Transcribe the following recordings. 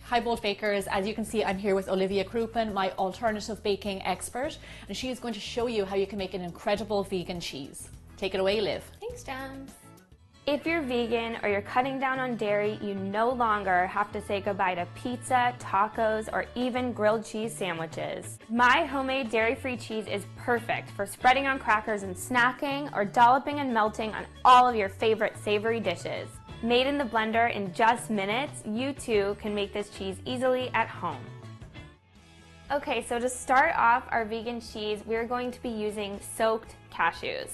Hi bold bakers, as you can see I'm here with Olivia Crouppen, my alternative baking expert, and she is going to show you how you can make an incredible vegan cheese. Take it away, Liv. Thanks, Jams. If you're vegan or you're cutting down on dairy, you no longer have to say goodbye to pizza, tacos, or even grilled cheese sandwiches. My homemade dairy-free cheese is perfect for spreading on crackers and snacking, or dolloping and melting on all of your favorite savory dishes. Made in the blender in just minutes, you too can make this cheese easily at home. Okay, so to start off our vegan cheese, we're going to be using soaked cashews.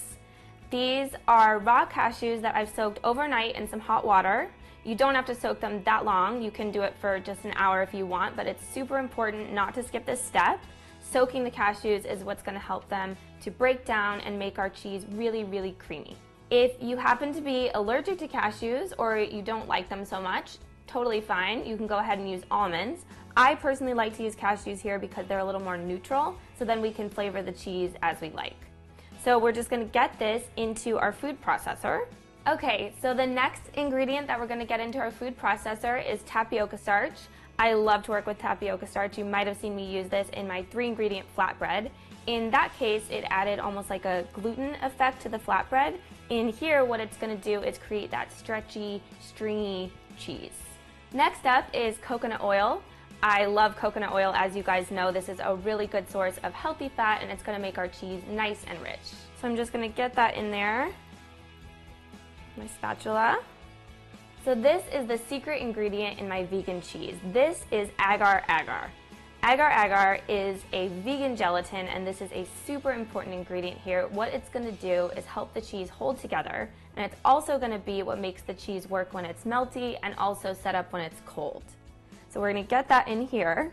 These are raw cashews that I've soaked overnight in some hot water. You don't have to soak them that long. You can do it for just an hour if you want, but it's super important not to skip this step. Soaking the cashews is what's going to help them to break down and make our cheese really, really creamy. If you happen to be allergic to cashews or you don't like them so much, totally fine. You can go ahead and use almonds. I personally like to use cashews here because they're a little more neutral, so then we can flavor the cheese as we like. So we're just going to get this into our food processor. Okay, so the next ingredient that we're going to get into our food processor is tapioca starch. I love to work with tapioca starch. You might have seen me use this in my 3-ingredient flatbread. In that case, it added almost like a gluten effect to the flatbread. In here, what it's going to do is create that stretchy, stringy cheese. Next up is coconut oil. I love coconut oil. As you guys know, this is a really good source of healthy fat, and it's going to make our cheese nice and rich. So I'm just going to get that in there, my spatula. So this is the secret ingredient in my vegan cheese. This is agar-agar. Agar-agar is a vegan gelatin, and this is a super important ingredient here. What it's going to do is help the cheese hold together, and it's also going to be what makes the cheese work when it's melty and also set up when it's cold. So we're going to get that in here.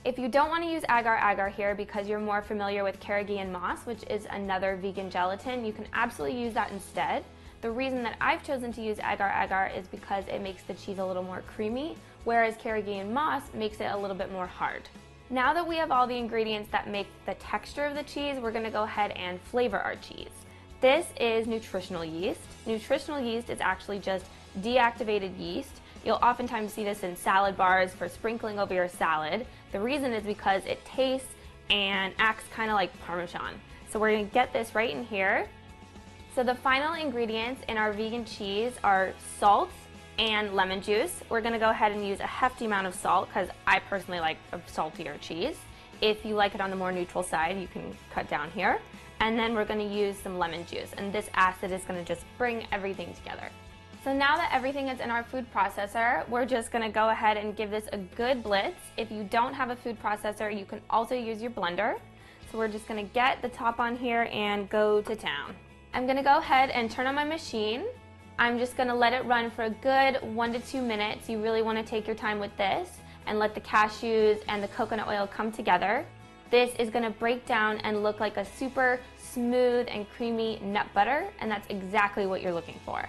If you don't want to use agar-agar here because you're more familiar with Carrageenan moss, which is another vegan gelatin, you can absolutely use that instead. The reason that I've chosen to use agar-agar is because it makes the cheese a little more creamy, whereas Carrageenan moss makes it a little bit more hard. Now that we have all the ingredients that make the texture of the cheese, we're going to go ahead and flavor our cheese. This is nutritional yeast. Nutritional yeast is actually just deactivated yeast. You'll oftentimes see this in salad bars for sprinkling over your salad. The reason is because it tastes and acts kind of like Parmesan. So we're going to get this right in here. So the final ingredients in our vegan cheese are salt and lemon juice. We're going to go ahead and use a hefty amount of salt because I personally like a saltier cheese. If you like it on the more neutral side, you can cut down here. And then we're going to use some lemon juice, and this acid is going to just bring everything together. So now that everything is in our food processor, we're just going to go ahead and give this a good blitz. If you don't have a food processor, you can also use your blender. So we're just going to get the top on here and go to town. I'm going to go ahead and turn on my machine. I'm just going to let it run for a good 1 to 2 minutes. You really want to take your time with this and let the cashews and the coconut oil come together. This is going to break down and look like a super smooth and creamy nut butter, and that's exactly what you're looking for.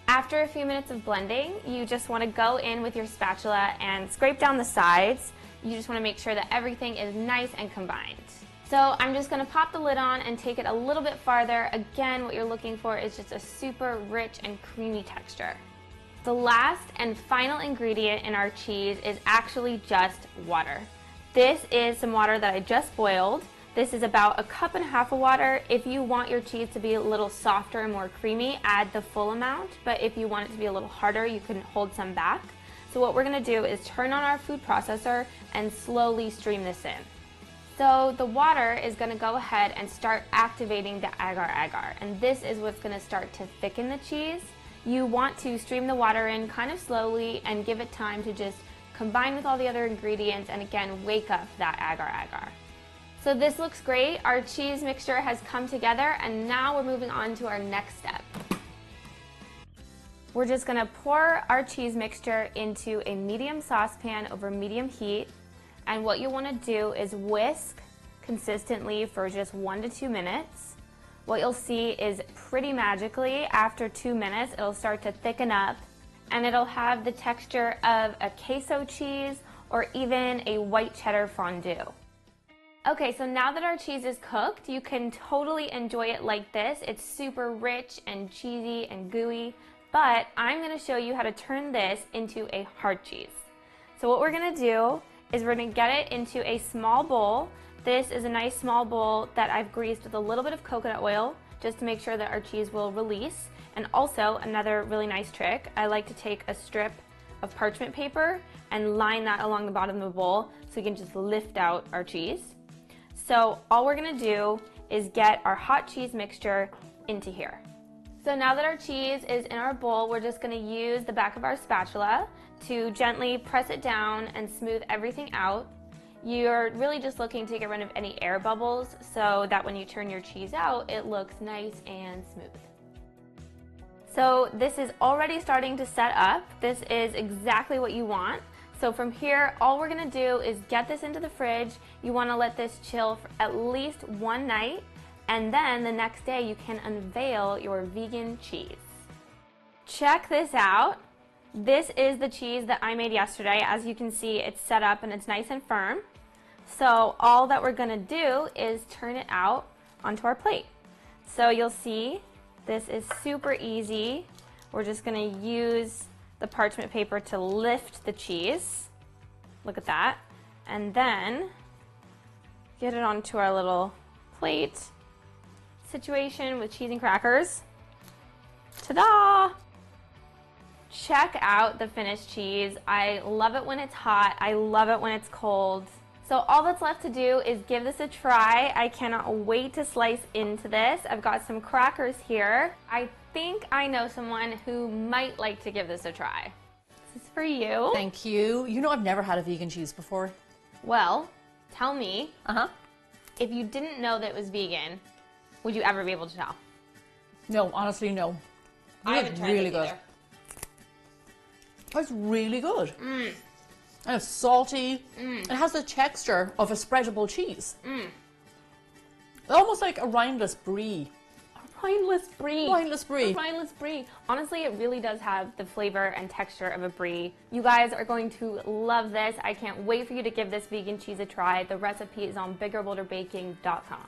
After a few minutes of blending, you just want to go in with your spatula and scrape down the sides. You just want to make sure that everything is nice and combined. So I'm just going to pop the lid on and take it a little bit farther. Again, what you're looking for is just a super rich and creamy texture. The last and final ingredient in our cheese is actually just water. This is some water that I just boiled. This is about 1.5 cups of water. If you want your cheese to be a little softer and more creamy, add the full amount. But if you want it to be a little harder, you can hold some back. So what we're going to do is turn on our food processor and slowly stream this in. So the water is going to go ahead and start activating the agar-agar, and this is what's going to start to thicken the cheese. You want to stream the water in kind of slowly and give it time to just combine with all the other ingredients and again wake up that agar-agar. So this looks great. Our cheese mixture has come together, and now we're moving on to our next step. We're just going to pour our cheese mixture into a medium saucepan over medium heat. And what you want to do is whisk consistently for just 1 to 2 minutes. What you'll see is pretty magically, after 2 minutes, it'll start to thicken up and it'll have the texture of a queso cheese or even a white cheddar fondue. Okay, so now that our cheese is cooked, you can totally enjoy it like this. It's super rich and cheesy and gooey, but I'm going to show you how to turn this into a hard cheese. So what we're gonna do is we're gonna get it into a small bowl. This is a nice small bowl that I've greased with a little bit of coconut oil just to make sure that our cheese will release. And also, another really nice trick, I like to take a strip of parchment paper and line that along the bottom of the bowl so we can just lift out our cheese. So all we're gonna do is get our hot cheese mixture into here. So now that our cheese is in our bowl, we're just gonna use the back of our spatula to gently press it down and smooth everything out. You're really just looking to get rid of any air bubbles so that when you turn your cheese out, it looks nice and smooth. So this is already starting to set up. This is exactly what you want. So from here, all we're gonna do is get this into the fridge. You wanna let this chill for at least one night, and then the next day you can unveil your vegan cheese. Check this out. This is the cheese that I made yesterday. As you can see, it's set up and it's nice and firm. So all that we're gonna do is turn it out onto our plate. So you'll see this is super easy. We're just gonna use the parchment paper to lift the cheese. Look at that. And then get it onto our little plate situation with cheese and crackers. Ta-da! Check out the finished cheese. I love it when it's hot. I love it when it's cold. So all that's left to do is give this a try. I cannot wait to slice into this. I've got some crackers here. I think I know someone who might like to give this a try. This is for you. Thank you. You know, I've never had a vegan cheese before. Well, tell me, if you didn't know that it was vegan, would you ever be able to tell? No, honestly, no. I haven't tried really it good. either. It's really good. And it's salty. It has the texture of a spreadable cheese. Almost like a rindless brie. Rindless brie. Rindless brie. Rindless brie. Honestly, it really does have the flavor and texture of a brie. You guys are going to love this. I can't wait for you to give this vegan cheese a try. The recipe is on biggerbolderbaking.com.